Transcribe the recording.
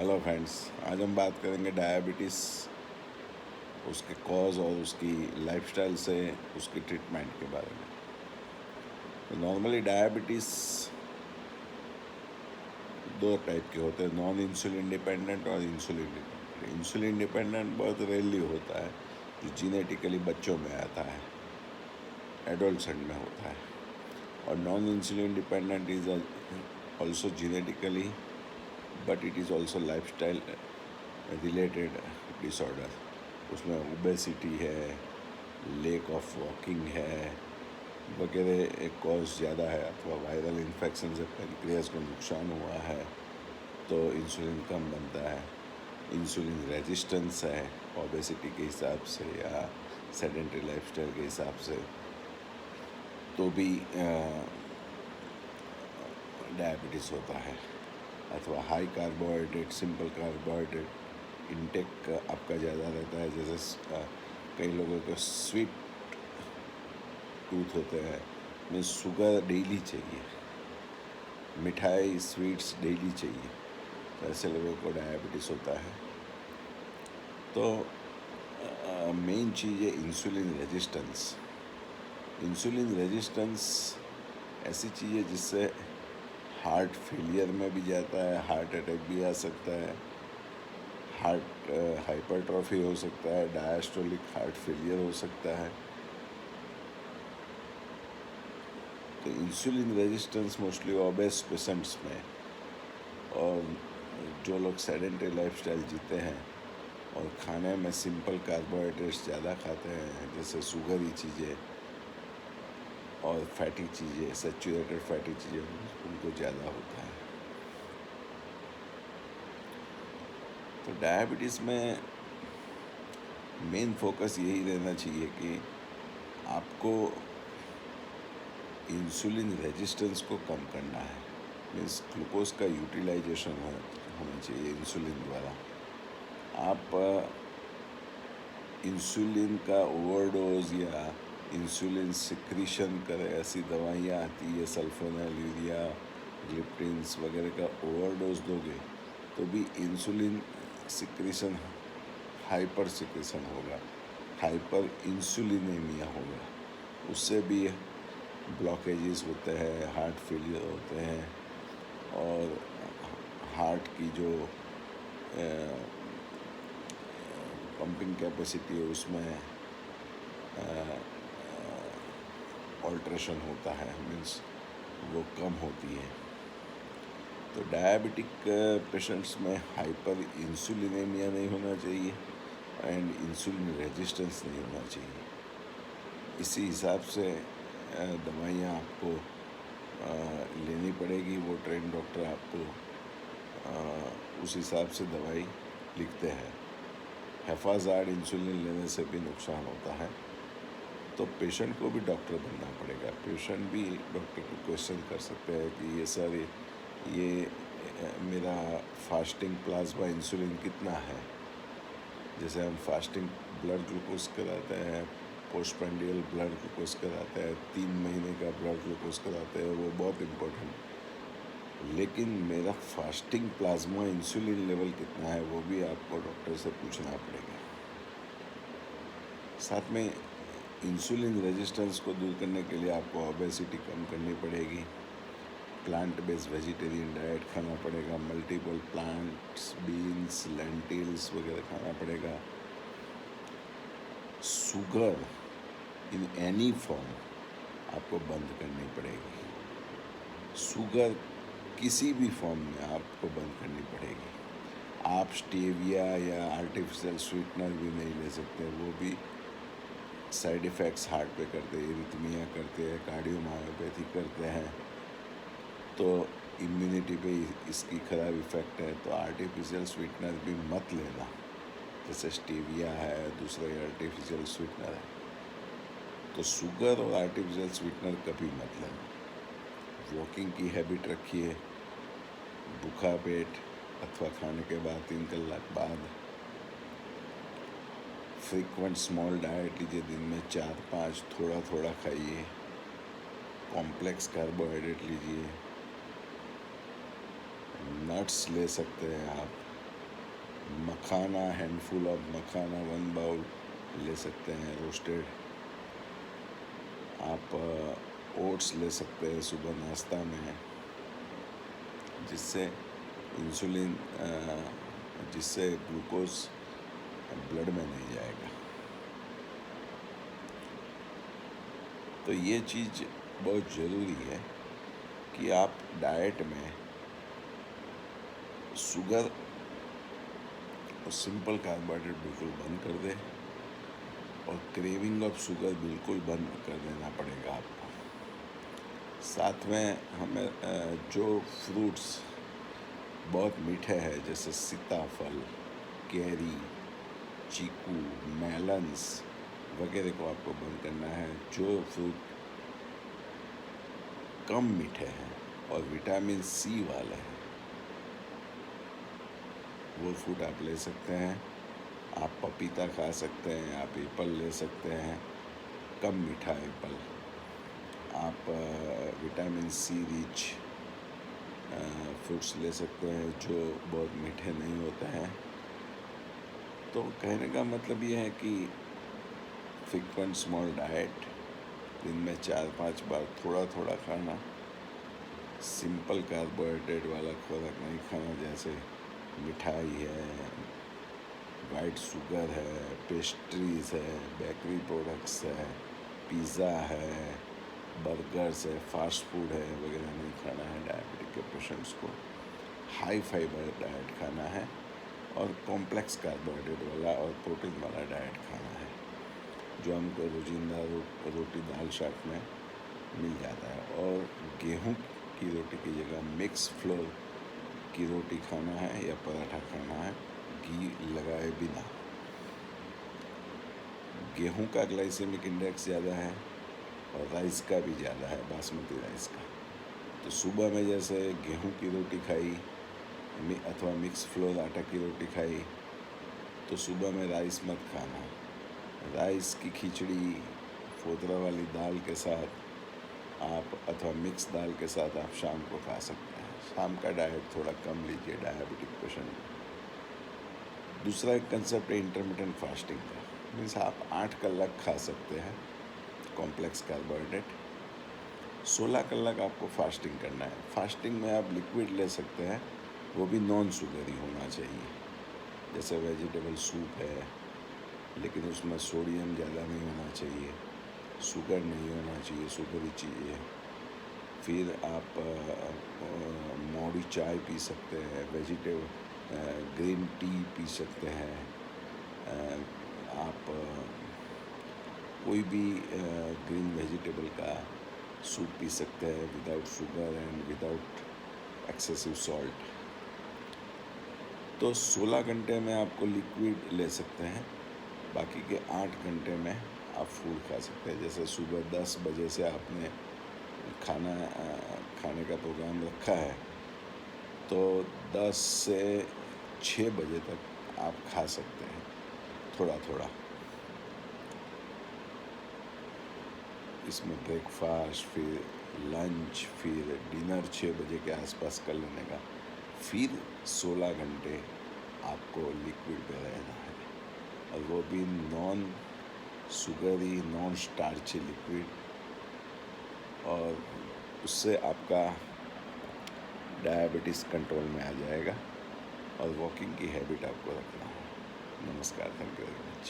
Hello friends, आज हम बात करेंगे डायबिटीज़, उसके कॉज और उसकी लाइफस्टाइल से उसकी ट्रीटमेंट के बारे में। तो नॉर्मली डायबिटीज़ दो टाइप के होते हैं, नॉन इंसुलिन डिपेंडेंट और इंसुलिन डिपेंडेंट। इंसुलिन डिपेंडेंट बहुत रेयरली होता है, जो जीनेटिकली बच्चों में आता है, एडोलसेंट में होता है। और non insulin dependent is also genetically, but it is also lifestyle related disorder. उसमें ओबेसिटी है, लेक ऑफ वॉकिंग है वगैरह एक कॉज ज़्यादा है, अथवा वायरल इन्फेक्शन से पेनक्रियास को नुकसान हुआ है तो इंसुलिन कम बनता है। इंसुलिन रेजिस्टेंस है ओबेसिटी के हिसाब से या सेडेंटरी लाइफस्टाइल के हिसाब से, तो भी डायबिटीज़ होता है। अथवा high carbohydrate, simple carbohydrate intake आपका ज़्यादा रहता है, जैसे कई लोगों को स्वीट टूथ होते हैं, में शुगर डेली चाहिए, मिठाई स्वीट्स डेली चाहिए, तो ऐसे लोगों को डायबिटीज़ होता है। तो मेन चीज़ है इंसुलिन रेजिस्टेंस। इंसुलिन रेजिस्टेंस ऐसी चीज़ है जिससे हार्ट फेलियर में भी जाता है, हार्ट अटैक भी आ सकता है, हार्ट हाइपरट्रॉफी हो सकता है, डायस्टोलिक हार्ट फेलियर हो सकता है। तो insulin resistance mostly obese patients में, और जो लोग सेडेंटरी लाइफस्टाइल जीते हैं और खाने में सिंपल कार्बोहाइड्रेट्स ज़्यादा खाते हैं, जैसे शुगरी चीज़ें और फैटी चीज़ें, सैचुरेटेड फैटी चीज़ें, उनको ज़्यादा होता है। तो डायबिटीज़ में मेन फोकस यही रहना चाहिए कि आपको इंसुलिन रेजिस्टेंस को कम करना है। मीन्स ग्लूकोज का यूटिलाइजेशन होना चाहिए इंसुलिन द्वारा। आप इंसुलिन का ओवरडोज या इंसुलिन सिक्रीशन करे, ऐसी दवाइयाँ आती है, सल्फोनल, यूरिया, ग्लिप्टिन्स वगैरह का ओवरडोज दोगे तो भी इंसुलिन सिक्रीशन हाइपर सिक्रीशन होगा, हाइपर इंसुलिनेमिया होगा। उससे भी ब्लॉकेजेस होते हैं, हार्ट फेलियर होते हैं, और हार्ट की जो पंपिंग कैपेसिटी है उसमें ऑल्ट्रेशन होता है, मीन्स वो कम होती है। तो डायबिटिक पेशेंट्स में हाइपर इंसुलिनेमिया नहीं होना चाहिए एंड इंसुलिन रेजिस्टेंस नहीं होना चाहिए। इसी हिसाब से दवाइयाँ आपको लेनी पड़ेगी। वो ट्रेन डॉक्टर आपको उस हिसाब से दवाई लिखते हैं। हेफाज़ाड इंसुलिन लेने से भी नुकसान होता है, तो पेशेंट को भी डॉक्टर बनना पड़ेगा। पेशेंट भी डॉक्टर को क्वेश्चन कर सकते हैं कि ये सर, ये मेरा फास्टिंग प्लाज्मा इंसुलिन कितना है। जैसे हम फास्टिंग ब्लड ग्लूकोज कराते हैं, पोस्टप्रांडियल ब्लड ग्लूकोज कराते हैं, 3 महीने का ब्लड ग्लूकोज कराते हैं, वो बहुत इम्पोर्टेंट। लेकिन मेरा फास्टिंग प्लाज्मा इंसुलिन लेवल कितना है वो भी आपको डॉक्टर से पूछना पड़ेगा। साथ में इंसुलिन रेजिस्टेंस को दूर करने के लिए आपको ओबेसिटी कम करनी पड़ेगी। प्लांट बेस्ड वेजिटेरियन डाइट खाना पड़ेगा, मल्टीपल प्लांट्स, बीन्स, लेंटिल्स वगैरह खाना पड़ेगा। शुगर इन एनी फॉर्म आपको बंद करनी पड़ेगी। शुगर किसी भी फॉर्म में आपको बंद करनी पड़ेगी। आप स्टेविया या आर्टिफिशियल स्वीटनर भी नहीं ले सकते, वो भी साइड इफ़ेक्ट्स हार्ट पे करते हैं, इरिथमिया करते हैं, कार्डियोमायोपैथी करते हैं, तो इम्यूनिटी पे इसकी ख़राब इफ़ेक्ट है। तो आर्टिफिशियल स्वीटनर भी मत लेना, जैसे स्टेविया है, दूसरा आर्टिफिशियल स्वीटनर है। तो शुगर और आर्टिफिशियल स्वीटनर कभी मत लेना। वॉकिंग की हैबिट रखिए, भूखा पेट अथवा खाने के बाद 3 कलाक बाद फ्रीक्वेंट स्मॉल डाइट लीजिए, दिन में 4-5 थोड़ा थोड़ा खाइए। कॉम्प्लेक्स कार्बोहाइड्रेट लीजिए, नट्स ले सकते हैं आप, मखाना, हैंडफुल ऑफ मखाना 1 बाउल ले सकते हैं रोस्टेड। आप ओट्स ले सकते हैं सुबह नाश्ता में, जिससे इंसुलिन जिससे ग्लूकोज ब्लड में नहीं जाएगा। तो ये चीज़ बहुत ज़रूरी है कि आप डाइट में शुगर और सिंपल कार्बोहाइड्रेट बिल्कुल बंद कर दें, और क्रेविंग ऑफ शुगर बिल्कुल बंद कर देना पड़ेगा आपको। साथ में हमें जो फ्रूट्स बहुत मीठे हैं, जैसे सीताफल, कैरी, चीकू, मेलन्स वगैरह को आपको बंद करना है। जो फ्रूट कम मीठे हैं और विटामिन सी वाले हैं, वो फ्रूट आप ले सकते हैं। आप पपीता खा सकते हैं, आप एप्पल ले सकते हैं, कम मीठा एप्पल। आप विटामिन सी रिच फ्रूट्स ले सकते हैं जो बहुत मीठे नहीं होते हैं। तो कहने का मतलब ये है कि फ्रीक्वेंट स्मॉल डाइट, दिन में 4-5 बार थोड़ा थोड़ा खाना, सिंपल कार्बोहाइड्रेट वाला खुराक नहीं खाना, जैसे मिठाई है, वाइट शुगर है, पेस्ट्रीज है, बेकरी प्रोडक्ट्स है, पिज़्ज़ा है, बर्गर्स है, फास्ट फूड है वगैरह नहीं खाना है। डायबिटिक के पेशेंट्स को हाई फाइबर डाइट खाना है, और कॉम्प्लेक्स कार्बोहाइड्रेट वाला और प्रोटीन वाला डाइट खाना है, जो हमको रोजिंदा रोटी दाल शाक में मिल जाता है। और गेहूं की रोटी की जगह मिक्स फ्लोर की रोटी खाना है या पराठा खाना है, घी लगाए बिना। गेहूं का ग्लाइसेमिक इंडेक्स ज़्यादा है और राइस का भी ज़्यादा है, बासमती राइस का। तो सुबह में जैसे गेहूं की रोटी खाई अथवा मिक्स फ्लोर आटा की रोटी खाई, तो सुबह में राइस मत खाना। राइस की खिचड़ी फोतरा वाली दाल के साथ आप अथवा मिक्स दाल के साथ आप शाम को खा सकते हैं। शाम का डाइट थोड़ा कम लीजिए डायबिटिक पेशेंट। दूसरा एक कंसेप्ट है इंटरमिटेंट फास्टिंग का, मीन्स आप 8 कलाक खा सकते हैं कॉम्प्लेक्स कार्बोहाइड्रेट, 16 कलाक आपको फास्टिंग करना है। फास्टिंग में आप लिक्विड ले सकते हैं, वो भी नॉन शुगरी होना चाहिए, जैसे वेजिटेबल सूप है, लेकिन उसमें सोडियम ज़्यादा नहीं होना चाहिए, शुगर नहीं होना चाहिए, शुगरी चीज़ें। फिर आप मोड़ी चाय पी सकते हैं, ग्रीन टी पी सकते हैं। आप कोई भी ग्रीन वेजिटेबल का सूप पी सकते हैं without sugar and without excessive salt. तो 16 घंटे में आपको लिक्विड ले सकते हैं, बाकी के 8 घंटे में आप फूड खा सकते हैं। जैसे सुबह 10 बजे से आपने खाने का प्रोग्राम रखा है, तो 10 से 6 बजे तक आप खा सकते हैं थोड़ा थोड़ा। इसमें ब्रेकफास्ट, फिर लंच, फिर डिनर 6 बजे के आसपास कर लेने का। फिर 16 घंटे आपको लिक्विड पे रहना है, और वो भी non sugary, non starchy liquid. और उससे आपका डायबिटीज़ कंट्रोल में आ जाएगा। और वॉकिंग की हैबिट आपको रखना है। नमस्कार, थैंक यू वेरी मच।